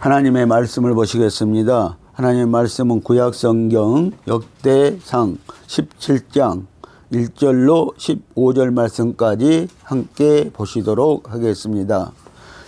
하나님의 말씀을 보시겠습니다. 하나님의 말씀은 구약성경 역대상 17장 1절로 15절 말씀까지 함께 보시도록 하겠습니다.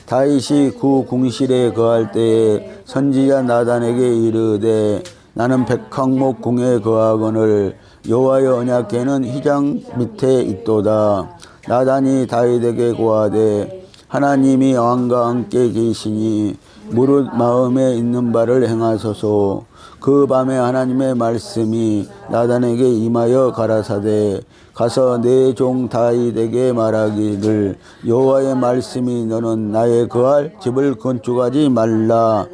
다윗이 그 궁실에 거할 때에 선지자 나단에게 이르되 나는 백항목 궁에 거하거늘 여호와의 언약궤는 휘장 밑에 있도다. 나단이 다윗에게 고하되 하나님이 왕과 함께 계시니 무릇 마음에 있는 바를 행하소서. 그 밤에 하나님의 말씀이 나단에게 임하여 가라사대 가서 내 종 다윗에게 말하기를 여호와의 말씀이 너는 나의 거할 집을 건축하지 말라.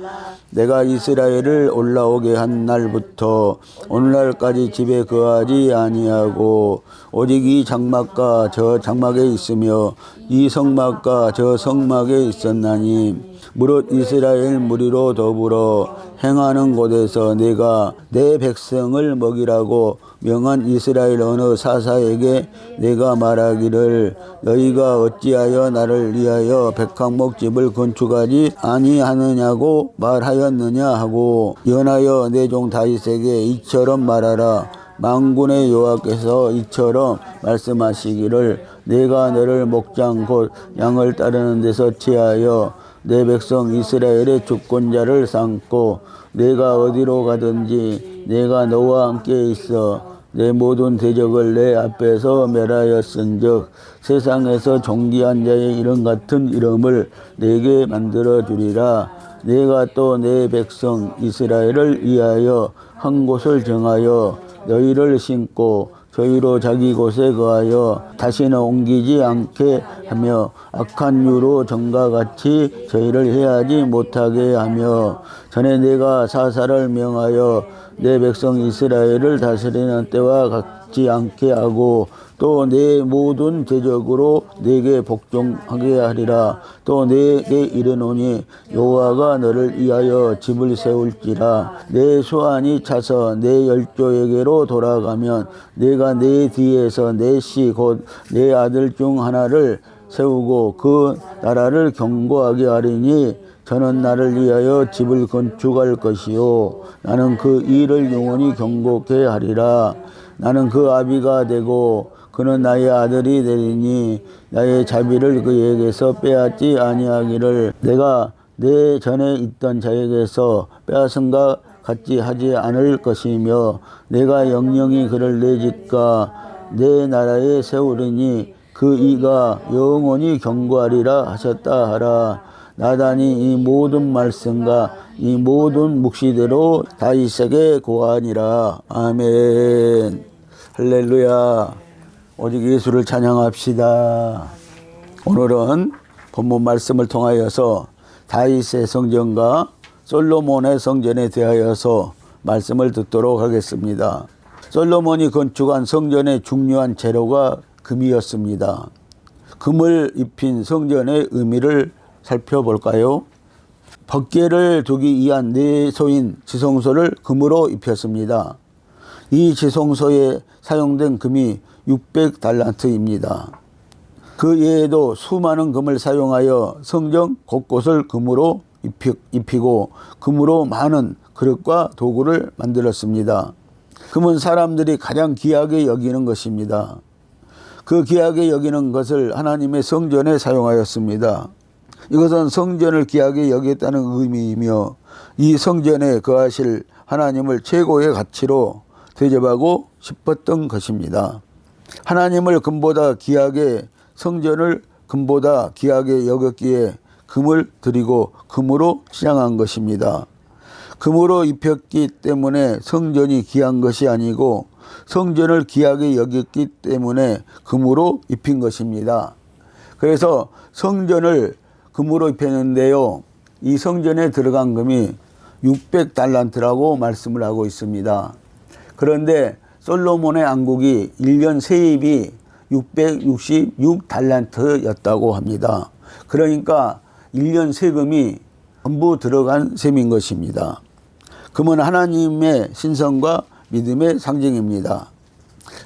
내가 이스라엘을 올라오게 한 날부터 오늘날까지 집에 거하지 아니하고 오직 이 장막과 저 장막에 있으며 이 성막과 저 성막에 있었나니 무릇 이스라엘 무리로 더불어 행하는 곳에서 내가 내 백성을 먹이라고 명한 이스라엘 어느 사사에게 내가 말하기를 너희가 어찌하여 나를 위하여 백항목 집을 건축하지 아니하느냐고 말하였느냐 하고 연하여 내 종 다윗에게 이처럼 말하라. 만군의 여호와께서 이처럼 말씀하시기를 내가 너를 목장 곧 양을 따르는 데서 취하여 내 백성 이스라엘의 주권자를 삼고 내가 어디로 가든지 내가 너와 함께 있어 내 모든 대적을 내 앞에서 멸하였은즉 세상에서 존귀한 자의 이름 같은 이름을 내게 만들어 주리라. 내가 또 내 백성 이스라엘을 위하여 한 곳을 정하여 너희를 심고 저희로 자기 곳에 거하여 다시는 옮기지 않게 하며 악한 유로 전과 같이 저희를 해하지 못하게 하며 전에 내가 사사를 명하여 내 백성 이스라엘을 다스리는 때와 같지 않게 하고 또 내 모든 대적으로 내게 복종하게 하리라. 또 내게 이르노니 여호와가 너를 위하여 집을 세울지라. 내 소환이 차서 내 열조에게로 돌아가면 내가 내 뒤에서 내 씨 곧 내 아들 중 하나를 세우고 그 나라를 견고하게 하리니 저는 나를 위하여 집을 건축할 것이요 나는 그 일을 영원히 견고케 하리라. 나는 그 아비가 되고 그는 나의 아들이 되리니 나의 자비를 그에게서 빼앗지 아니하기를 내가 내 전에 있던 자에게서 빼앗은가 같이 하지 않을 것이며 내가 영영이 그를 내 집과 내 나라에 세우리니 그 이가 영원히 견고하리라 하셨다 하라. 나단이 이 모든 말씀과 이 모든 묵시대로 다윗에게 고하니라. 아멘. 할렐루야. 오직 예수를 찬양합시다. 오늘은 본문 말씀을 통하여서 다윗의 성전과 솔로몬의 성전에 대하여서 말씀을 듣도록 하겠습니다. 솔로몬이 건축한 성전의 중요한 재료가 금이었습니다. 금을 입힌 성전의 의미를 살펴볼까요? 법궤를 두기 위한 내소인 지성소를 금으로 입혔습니다. 이 지성소에 사용된 금이 600달란트입니다. 그 외에도 수많은 금을 사용하여 성전 곳곳을 금으로 입히고 금으로 많은 그릇과 도구를 만들었습니다. 금은 사람들이 가장 귀하게 여기는 것입니다. 그 귀하게 여기는 것을 하나님의 성전에 사용하였습니다. 이것은 성전을 귀하게 여겼다는 의미이며 이 성전에 거하실 하나님을 최고의 가치로 대접하고 싶었던 것입니다. 하나님을 금보다 귀하게 성전을 금보다 귀하게 여겼기에 금을 드리고 금으로 시장한 것입니다. 금으로 입혔기 때문에 성전이 귀한 것이 아니고 성전을 귀하게 여겼기 때문에 금으로 입힌 것입니다. 그래서 성전을 금으로 입혔는데요. 이 성전에 들어간 금이 600달란트라고 말씀을 하고 있습니다. 그런데 솔로몬의 왕국이 1년 세입이 666달란트였다고 합니다. 그러니까 1년 세금이 전부 들어간 셈인 것입니다. 금은 하나님의 신성과 믿음의 상징입니다.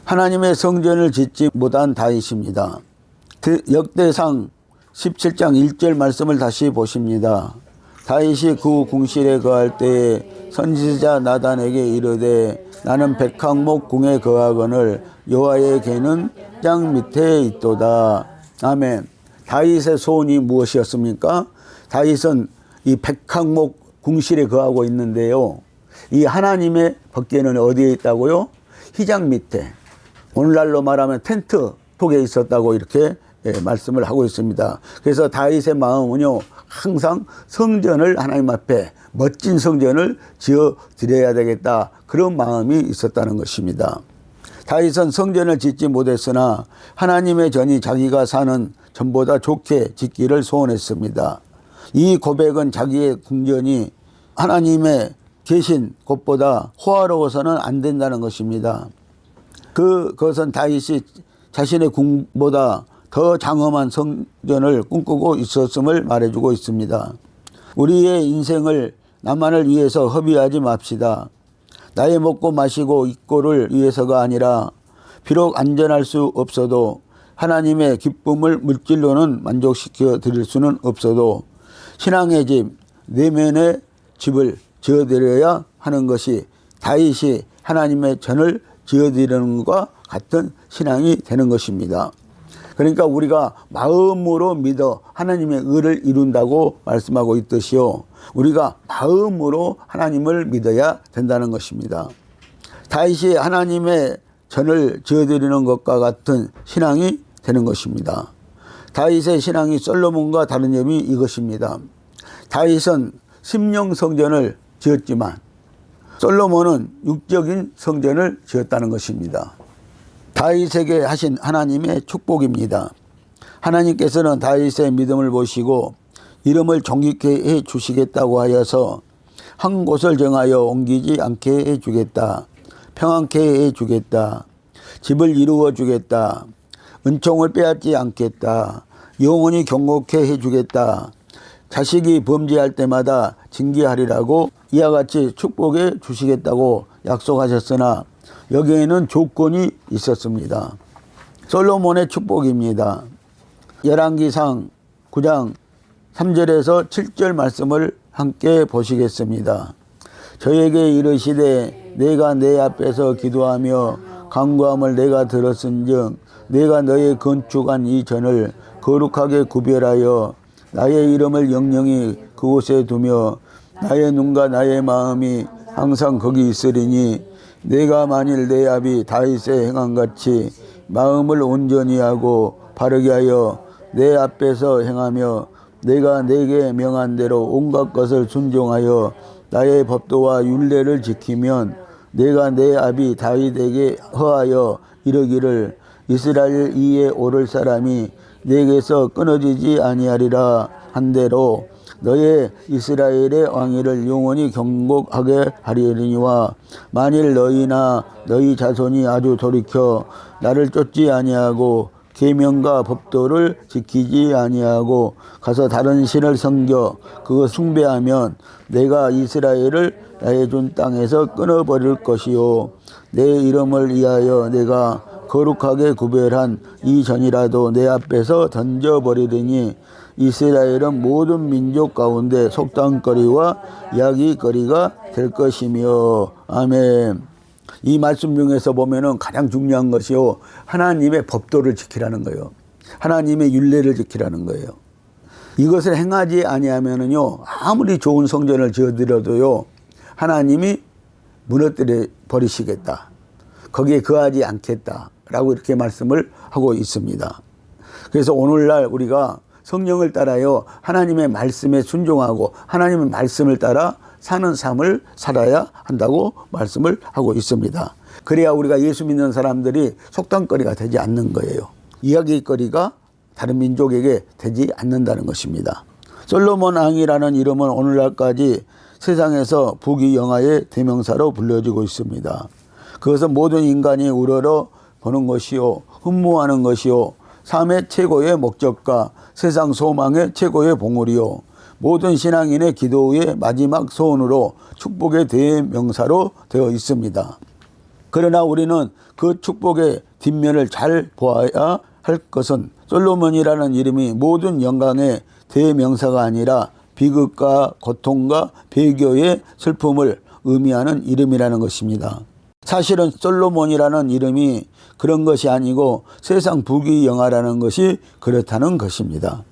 하나님의 성전을 짓지 못한 다윗입니다. 역대상 17장 1절 말씀을 다시 보십니다. 다윗이 그 궁실에 거할 때에 선지자 나단에게 이르되 나는 백항목 궁에 거하거늘 여호와의 궤는 땅 밑에 있도다. 아멘. 다윗의 소원이 무엇이었습니까? 다윗은 이 백항목 궁실에 거하고 있는데요. 이 하나님의 법궤는 어디에 있다고요? 휘장 밑에. 오늘날로 말하면 텐트 속에 있었다고 이렇게 말씀을 하고 있습니다. 그래서 다윗의 마음은요, 항상 성전을 하나님 앞에 멋진 성전을 지어 드려야 되겠다, 그런 마음이 있었다는 것입니다. 다윗은 성전을 짓지 못했으나 하나님의 전이 자기가 사는 전보다 좋게 짓기를 소원했습니다. 이 고백은 자기의 궁전이 하나님의 계신 곳보다 호화로워서는 안 된다는 것입니다. 그것은 다윗이 자신의 궁보다 더 장엄한 성전을 꿈꾸고 있었음을 말해주고 있습니다. 우리의 인생을 나만을 위해서 허비하지 맙시다. 나의 먹고 마시고 입고를 위해서가 아니라 비록 안전할 수 없어도 하나님의 기쁨을 물질로는 만족시켜 드릴 수는 없어도 신앙의 집, 내면의 집을 지어드려야 하는 것이 다윗이 하나님의 전을 지어드리는 것과 같은 신앙이 되는 것입니다. 그러니까 우리가 마음으로 믿어 하나님의 의를 이룬다고 말씀하고 있듯이요, 우리가 마음으로 하나님을 믿어야 된다는 것입니다. 다윗이 하나님의 전을 지어드리는 것과 같은 신앙이 되는 것입니다. 다윗의 신앙이 솔로몬과 다른 점이 이것입니다. 다윗은 심령 성전을 지었지만 솔로몬은 육적인 성전을 지었다는 것입니다. 다윗에게 하신 하나님의 축복입니다. 하나님께서는 다윗의 믿음을 보시고 이름을 존귀케 해 주시겠다고 하여서 한 곳을 정하여 옮기지 않게 해 주겠다. 평안케 해 주겠다. 집을 이루어 주겠다. 은총을 빼앗지 않겠다. 영원히 경고케 해 주겠다. 자식이 범죄할 때마다 징계하리라고 이와 같이 축복해 주시겠다고 약속하셨으나 여기에는 조건이 있었습니다. 솔로몬의 축복입니다. 열왕기상 9장 3절에서 7절 말씀을 함께 보시겠습니다. 저에게 이르시되 내가 내 앞에서 기도하며 간구함을 내가 들었은즉 내가 너의 건축한 이 전을 거룩하게 구별하여 나의 이름을 영영히 그곳에 두며 나의 눈과 나의 마음이 항상 거기 있으리니 내가 만일 내 아비 다윗의 행함같이 마음을 온전히 하고 바르게 하여 내 앞에서 행하며 내가 내게 명한 대로 온갖 것을 순종하여 나의 법도와 율례를 지키면 내가 내 아비 다윗에게 허하여 이르기를 이스라엘 위에 오를 사람이 내게서 끊어지지 아니하리라 한 대로 너의 이스라엘의 왕위를 영원히 경복하게 하리니와 만일 너희나 너희 자손이 아주 돌이켜 나를 쫓지 아니하고 계명과 법도를 지키지 아니하고 가서 다른 신을 섬겨 그것 숭배하면 내가 이스라엘을 나의 준 땅에서 끊어버릴 것이요 내 이름을 위하여 내가 거룩하게 구별한 이 전이라도 내 앞에서 던져버리리니 이스라엘은 모든 민족 가운데 속담거리와 이야기거리가 될 것이며. 아멘. 이 말씀 중에서 보면은 가장 중요한 것이요, 하나님의 법도를 지키라는 거예요. 하나님의 율례를 지키라는 거예요. 이것을 행하지 아니하면은요, 아무리 좋은 성전을 지어드려도요, 하나님이 무너뜨려 버리시겠다. 거기에 거하지 않겠다라고 이렇게 말씀을 하고 있습니다. 그래서 오늘날 우리가 성령을 따라요, 하나님의 말씀에 순종하고 하나님의 말씀을 따라 사는 삶을 살아야 한다고 말씀을 하고 있습니다. 그래야 우리가 예수 믿는 사람들이 속담거리가 되지 않는 거예요. 이야기거리가 다른 민족에게 되지 않는다는 것입니다. 솔로몬 왕이라는 이름은 오늘날까지 세상에서 부귀영화의 대명사로 불려지고 있습니다. 그것은 모든 인간이 우러러 보는 것이요, 흠모하는 것이요, 삶의 최고의 목적과 세상 소망의 최고의 봉우리요, 모든 신앙인의 기도의 마지막 소원으로 축복의 대명사로 되어 있습니다. 그러나 우리는 그 축복의 뒷면을 잘 보아야 할 것은 솔로몬이라는 이름이 모든 영광의 대명사가 아니라 비극과 고통과 배교의 슬픔을 의미하는 이름이라는 것입니다. 사실은 솔로몬이라는 이름이 그런 것이 아니고 세상 부귀영화라는 것이 그렇다는 것입니다.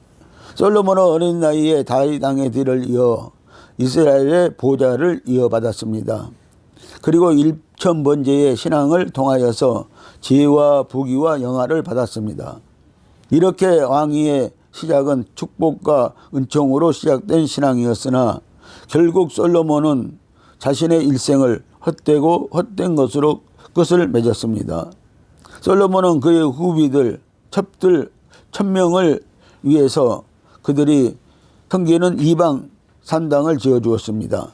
솔로몬은 어린 나이에 다윗 왕의 뒤를 이어 이스라엘의 보좌를 이어받았습니다. 그리고 일천번제의 신앙을 통하여서 지혜와 부귀와 영화를 받았습니다. 이렇게 왕위의 시작은 축복과 은총으로 시작된 신앙이었으나 결국 솔로몬은 자신의 일생을 헛되고 헛된 것으로 끝을 맺었습니다. 솔로몬은 그의 후비들, 첩들 1000명을 위해서 그들이 섬기는 이방 산당을 지어주었습니다.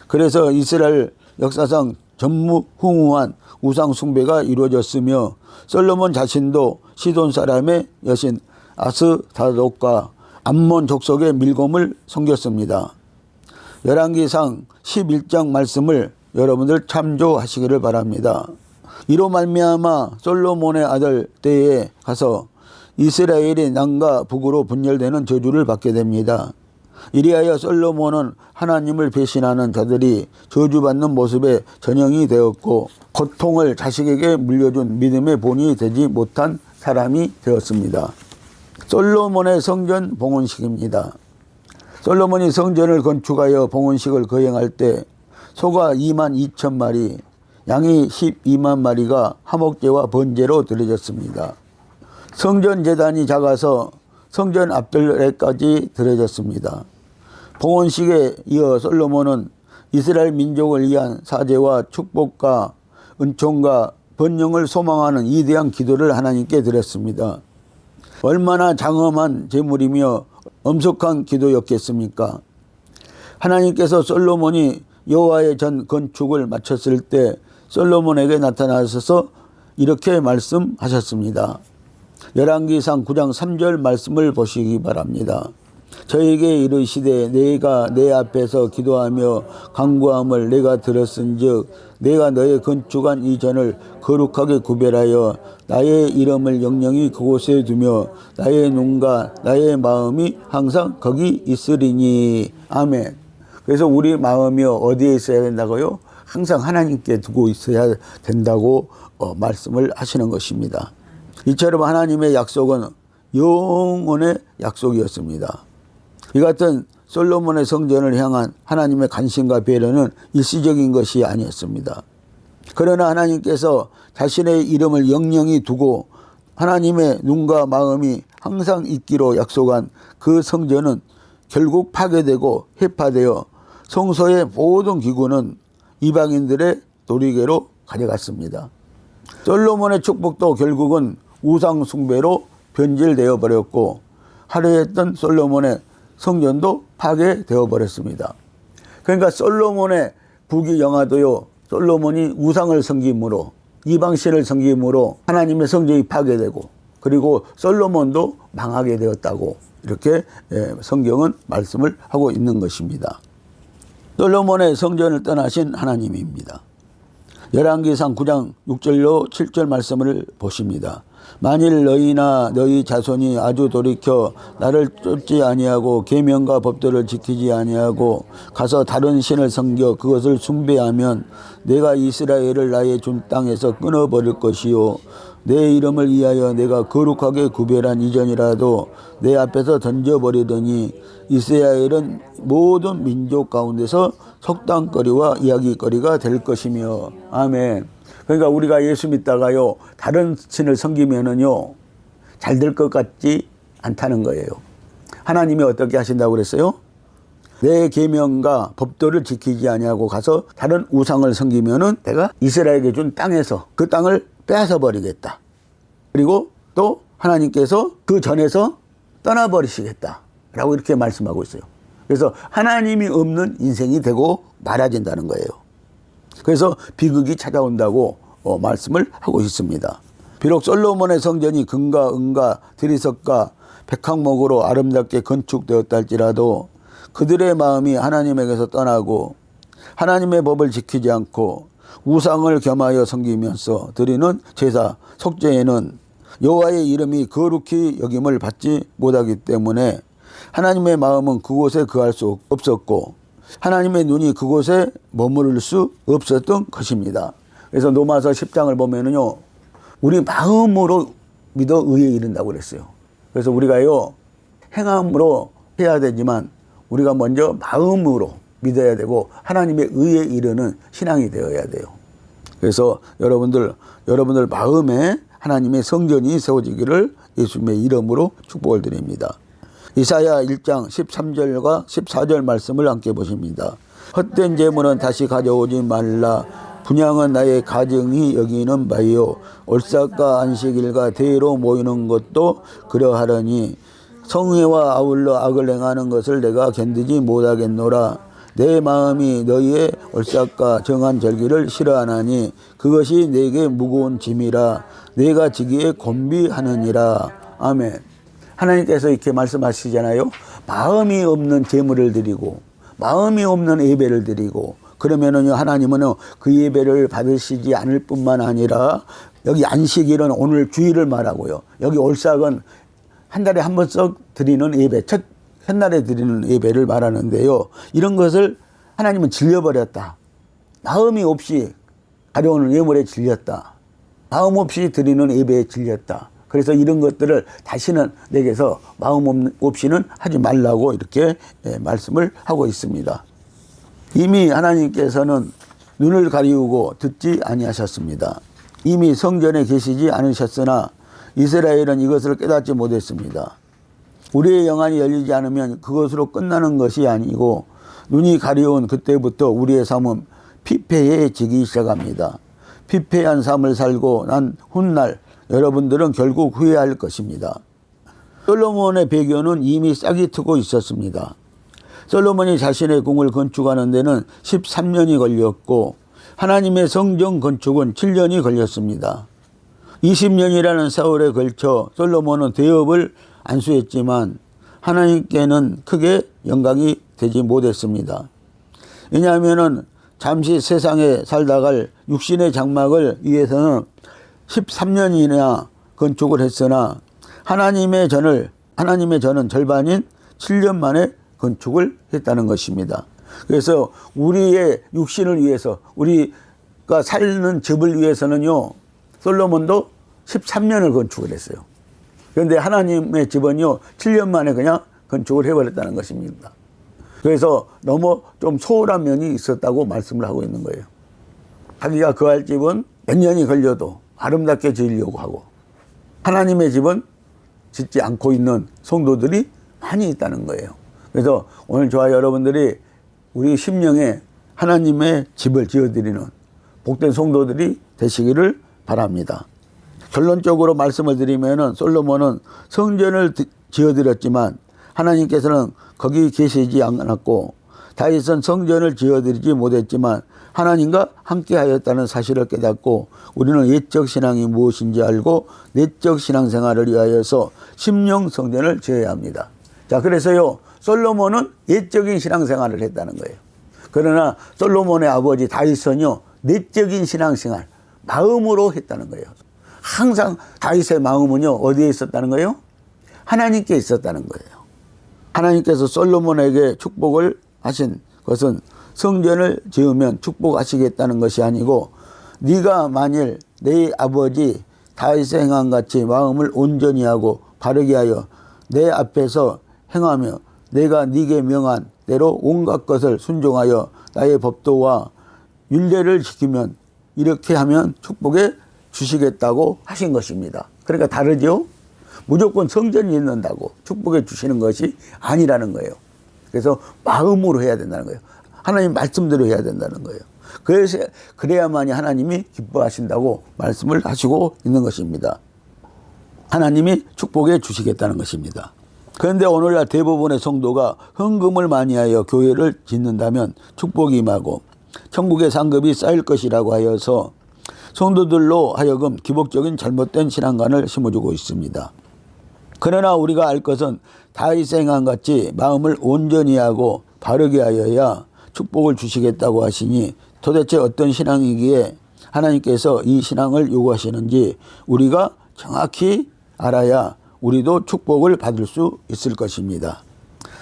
그래서 이스라엘 역사상 전무후무한 우상 숭배가 이루어졌으며 솔로몬 자신도 시돈 사람의 여신 아스타롯과 암몬 족속의 밀곰을 섬겼습니다. 열왕기상 11장 말씀을 여러분들 참조하시기를 바랍니다. 이로 말미암아 솔로몬의 아들 때에 가서 이스라엘이 남과 북으로 분열되는 저주를 받게 됩니다. 이리하여 솔로몬은 하나님을 배신하는 자들이 저주받는 모습에 전형이 되었고 고통을 자식에게 물려준 믿음의 본이 되지 못한 사람이 되었습니다. 솔로몬의 성전 봉헌식입니다. 솔로몬이 성전을 건축하여 봉헌식을 거행할 때 소가 22,000마리, 양이 12만 마리가 화목제와 번제로 드려졌습니다. 성전 제단이 작아서 성전 앞들에까지 드려졌습니다. 봉헌식에 이어 솔로몬은 이스라엘 민족을 위한 사죄와 축복과 은총과 번영을 소망하는 위대한 기도를 하나님께 드렸습니다. 얼마나 장엄한 제물이며 엄숙한 기도였겠습니까? 하나님께서 솔로몬이 여호와의 전 건축을 마쳤을 때 솔로몬에게 나타나셔서 이렇게 말씀하셨습니다. 열왕기상 9장 3절 말씀을 보시기 바랍니다. 저에게 이르시되 내가 내 앞에서 기도하며 간구함을 내가 들었은즉 내가 너의 건축한 이 전을 거룩하게 구별하여 나의 이름을 영영히 그곳에 두며 나의 눈과 나의 마음이 항상 거기 있으리니. 아멘. 그래서 우리 마음이 어디에 있어야 된다고요? 항상 하나님께 두고 있어야 된다고 말씀을 하시는 것입니다. 이처럼 하나님의 약속은 영원의 약속이었습니다. 이 같은 솔로몬의 성전을 향한 하나님의 관심과 배려는 일시적인 것이 아니었습니다. 그러나 하나님께서 자신의 이름을 영영히 두고 하나님의 눈과 마음이 항상 있기로 약속한 그 성전은 결국 파괴되고 해파되어 성소의 모든 기구는 이방인들의 놀이개로 가져갔습니다. 솔로몬의 축복도 결국은 우상 숭배로 변질되어 버렸고 화려했던 솔로몬의 성전도 파괴되어 버렸습니다. 그러니까 솔로몬의 부귀영화도요, 솔로몬이 우상을 섬김으로 이방신을 섬김으로 하나님의 성전이 파괴되고 그리고 솔로몬도 망하게 되었다고 이렇게 성경은 말씀을 하고 있는 것입니다. 솔로몬의 성전을 떠나신 하나님입니다. 열왕기상 9장 6절로 7절 말씀을 보십니다. 만일 너희나 너희 자손이 아주 돌이켜 나를 쫓지 아니하고 계명과 법도를 지키지 아니하고 가서 다른 신을 섬겨 그것을 숭배하면 내가 이스라엘을 나의 준 땅에서 끊어버릴 것이요 내 이름을 위하여 내가 거룩하게 구별한 이전이라도 내 앞에서 던져버리더니 이스라엘은 모든 민족 가운데서 속담거리와 이야기거리가 될 것이며. 아멘. 그러니까 우리가 예수 믿다가요 다른 신을 섬기면은요 잘 될 것 같지 않다는 거예요. 하나님이 어떻게 하신다고 그랬어요? 내 계명과 법도를 지키지 아니하고 가서 다른 우상을 섬기면은 내가 이스라엘에게 준 땅에서 그 땅을 빼앗아 버리겠다. 그리고 또 하나님께서 그 전에서 떠나버리시겠다 라고 이렇게 말씀하고 있어요. 그래서 하나님이 없는 인생이 되고 말아진다는 거예요. 그래서 비극이 찾아온다고 말씀을 하고 있습니다. 비록 솔로몬의 성전이 금과 은과 들이석과 백항목으로 아름답게 건축되었다 할지라도 그들의 마음이 하나님에게서 떠나고 하나님의 법을 지키지 않고 우상을 겸하여 섬기면서 드리는 제사 속죄에는 여호와의 이름이 거룩히 여김을 받지 못하기 때문에 하나님의 마음은 그곳에 거할 수 없었고 하나님의 눈이 그곳에 머무를 수 없었던 것입니다. 그래서 로마서 10장을 보면은요, 우리 마음으로 믿어 의에 이른다고 그랬어요. 그래서 우리가요, 행함으로 해야 되지만 우리가 먼저 마음으로 믿어야 되고 하나님의 의에 이르는 신앙이 되어야 돼요. 그래서 여러분들 마음에 하나님의 성전이 세워지기를 예수님의 이름으로 축복을 드립니다. 이사야 1장 13절과 14절 말씀을 함께 보십니다. 헛된 재물은 다시 가져오지 말라. 분향은 나의 가정이 여기는 바요. 올삭과 안식일과 대로 모이는 것도 그러하려니 성회와 아울러 악을 행하는 것을 내가 견디지 못하겠노라. 내 마음이 너희의 올삭과 정한 절기를 싫어하나니 그것이 내게 무거운 짐이라. 내가 지기에 곤비하느니라. 아멘. 하나님께서 이렇게 말씀하시잖아요. 마음이 없는 제물을 드리고 마음이 없는 예배를 드리고 그러면은요, 하나님은 그 예배를 받으시지 않을 뿐만 아니라 여기 안식일은 오늘 주일을 말하고요. 여기 올삭은 한 달에 한 번씩 드리는 예배, 첫 첫날에 드리는 예배를 말하는데요. 이런 것을 하나님은 질려버렸다. 마음이 없이 가져오는 예물에 질렸다. 마음 없이 드리는 예배에 질렸다. 그래서 이런 것들을 다시는 내게서 마음 없이는 하지 말라고 이렇게 말씀을 하고 있습니다. 이미 하나님께서는 눈을 가리우고 듣지 아니하셨습니다. 이미 성전에 계시지 않으셨으나 이스라엘은 이것을 깨닫지 못했습니다. 우리의 영안이 열리지 않으면 그것으로 끝나는 것이 아니고 눈이 가려운 그때부터 우리의 삶은 피폐해지기 시작합니다. 피폐한 삶을 살고 난 훗날 여러분들은 결국 후회할 것입니다. 솔로몬의 배교는 이미 싹이 트고 있었습니다. 솔로몬이 자신의 궁을 건축하는 데는 13년이 걸렸고 하나님의 성전 건축은 7년이 걸렸습니다. 20년이라는 세월에 걸쳐 솔로몬은 대업을 안수했지만 하나님께는 크게 영광이 되지 못했습니다. 왜냐하면 잠시 세상에 살다갈 육신의 장막을 위해서는 13년이나 건축을 했으나 하나님의 전은 절반인 7년 만에 건축을 했다는 것입니다. 그래서 우리의 육신을 위해서 우리가 사는 집을 위해서는요, 솔로몬도 13년을 건축을 했어요. 그런데 하나님의 집은요 7년 만에 그냥 건축을 해버렸다는 것입니다. 그래서 너무 좀 소홀한 면이 있었다고 말씀을 하고 있는 거예요. 자기가 거할 집은 몇 년이 걸려도 아름답게 지으려고 하고 하나님의 집은 짓지 않고 있는 성도들이 많이 있다는 거예요. 그래서 오늘 저와 여러분들이 우리 심령에 하나님의 집을 지어드리는 복된 성도들이 되시기를 바랍니다. 결론적으로 말씀을 드리면은 솔로몬은 성전을 지어드렸지만 하나님께서는 거기 계시지 않았고 다윗은 성전을 지어드리지 못했지만 하나님과 함께하였다는 사실을 깨닫고 우리는 예적 신앙이 무엇인지 알고 내적 신앙생활을 위하여서 심령 성전을 지어야 합니다. 자, 그래서요 솔로몬은 예적인 신앙생활을 했다는 거예요. 그러나 솔로몬의 아버지 다윗은요 내적인 신앙생활 마음으로 했다는 거예요. 항상 다윗의 마음은요 어디에 있었다는 거예요? 하나님께 있었다는 거예요. 하나님께서 솔로몬에게 축복을 하신 것은 성전을 지으면 축복하시겠다는 것이 아니고 네가 만일 네 아버지 다윗의 행한 같이 마음을 온전히 하고 바르게 하여 내 앞에서 행하며 내가 네게 명한 대로 온갖 것을 순종하여 나의 법도와 율례를 지키면 이렇게 하면 축복해 주시겠다고 하신 것입니다. 그러니까 다르죠? 무조건 성전이 있는다고 축복해 주시는 것이 아니라는 거예요. 그래서 마음으로 해야 된다는 거예요. 하나님 말씀대로 해야 된다는 거예요. 그래서 그래야만이 하나님이 기뻐하신다고 말씀을 하시고 있는 것입니다. 하나님이 축복해 주시겠다는 것입니다. 그런데 오늘날 대부분의 성도가 헌금을 많이 하여 교회를 짓는다면 축복이 임하고 천국의 상급이 쌓일 것이라고 하여서 성도들로 하여금 기복적인 잘못된 신앙관을 심어주고 있습니다. 그러나 우리가 알 것은 다윗의 행한 같이 마음을 온전히 하고 바르게 하여야 축복을 주시겠다고 하시니 도대체 어떤 신앙이기에 하나님께서 이 신앙을 요구하시는지 우리가 정확히 알아야 우리도 축복을 받을 수 있을 것입니다.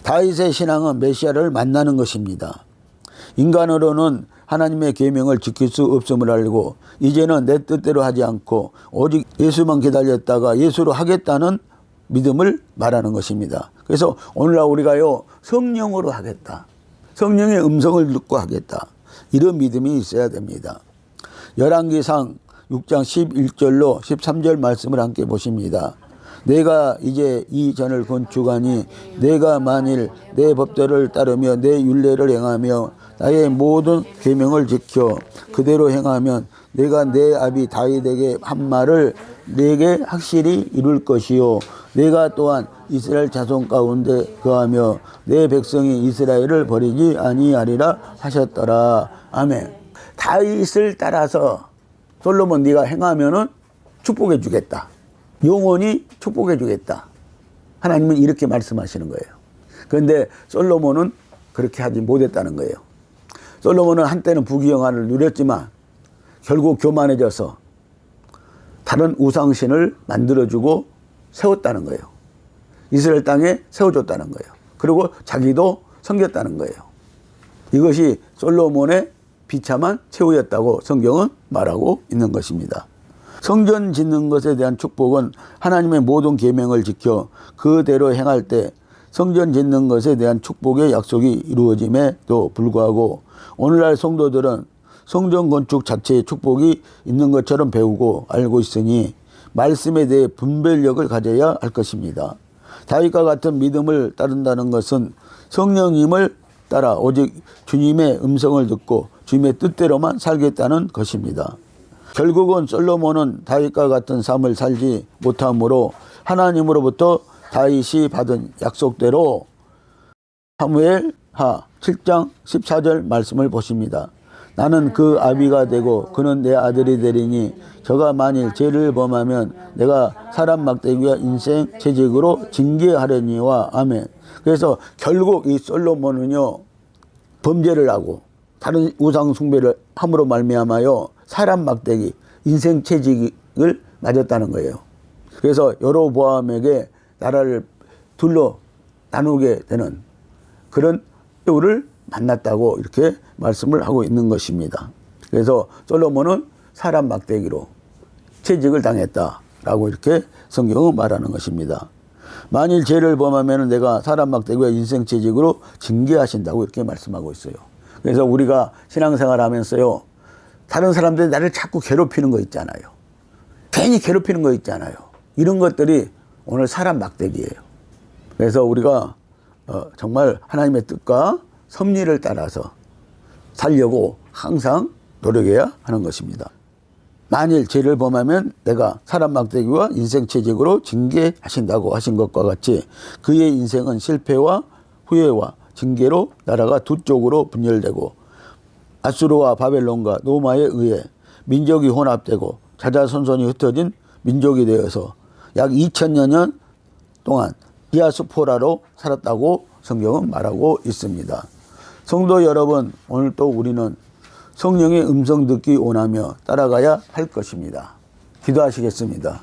다윗의 신앙은 메시아를 만나는 것입니다. 인간으로는 하나님의 계명을 지킬 수 없음을 알고 이제는 내 뜻대로 하지 않고 오직 예수만 기다렸다가 예수로 하겠다는 믿음을 말하는 것입니다. 그래서 오늘날 우리가요, 성령으로 하겠다. 성령의 음성을 듣고 하겠다. 이런 믿음이 있어야 됩니다. 열왕기상 6장 11절로 13절 말씀을 함께 보십니다. 내가 이제 이 전을 건축하니 내가 만일 내 법도를 따르며 내 율례를 행하며 나의 모든 계명을 지켜 그대로 행하면 내가 내 아비 다윗에게 한 말을 내게 확실히 이룰 것이요 내가 또한 이스라엘 자손 가운데 거하며 내 백성이 이스라엘을 버리지 아니하리라 하셨더라. 아멘. 다윗을 따라서 솔로몬 네가 행하면은 축복해 주겠다. 영원히 축복해 주겠다. 하나님은 이렇게 말씀하시는 거예요. 그런데 솔로몬은 그렇게 하지 못했다는 거예요. 솔로몬은 한때는 부귀영화를 누렸지만 결국 교만해져서 다른 우상신을 만들어주고 세웠다는 거예요. 이스라엘 땅에 세워줬다는 거예요. 그리고 자기도 섬겼다는 거예요. 이것이 솔로몬의 비참한 최후였다고 성경은 말하고 있는 것입니다. 성전 짓는 것에 대한 축복은 하나님의 모든 계명을 지켜 그대로 행할 때 성전 짓는 것에 대한 축복의 약속이 이루어짐에도 불구하고 오늘날 성도들은 성전 건축 자체에 축복이 있는 것처럼 배우고 알고 있으니 말씀에 대해 분별력을 가져야 할 것입니다. 다윗과 같은 믿음을 따른다는 것은 성령님을 따라 오직 주님의 음성을 듣고 주님의 뜻대로만 살겠다는 것입니다. 결국은 솔로몬은 다윗과 같은 삶을 살지 못함으로 하나님으로부터 다윗이 받은 약속대로 사무엘하 7장 14절 말씀을 보십니다. 나는 그 아비가 되고 그는 내 아들이 되리니 저가 만일 죄를 범하면 내가 사람 막대기와 인생 채찍으로 징계하려니와 아멘. 그래서 결국 이 솔로몬은요 범죄를 하고 다른 우상 숭배를 함으로 말미암아요 사람 막대기 인생 채찍을 맞았다는 거예요. 그래서 여로보암에게 나라를 둘러 나누게 되는 그런 때를 만났다고 이렇게 말씀을 하고 있는 것입니다. 그래서 솔로몬은 사람 막대기로 채찍을 당했다라고 이렇게 성경은 말하는 것입니다. 만일 죄를 범하면 내가 사람 막대기와 인생 채찍으로 징계하신다고 이렇게 말씀하고 있어요. 그래서 우리가 신앙생활 하면서요 다른 사람들이 나를 자꾸 괴롭히는 거 있잖아요. 괜히 괴롭히는 거 있잖아요. 이런 것들이 오늘 사람 막대기예요. 그래서 우리가 정말 하나님의 뜻과 섭리를 따라서 살려고 항상 노력해야 하는 것입니다. 만일 죄를 범하면 내가 사람 막대기와 인생 채찍으로 징계하신다고 하신 것과 같이 그의 인생은 실패와 후회와 징계로 나라가 두 쪽으로 분열되고 아수르와 바벨론과 로마에 의해 민족이 혼합되고 자자손손이 흩어진 민족이 되어서 약 2000여 년 동안 디아스포라로 살았다고 성경은 말하고 있습니다. 성도 여러분, 오늘 또 우리는 성령의 음성 듣기 원하며 따라가야 할 것입니다. 기도하시겠습니다.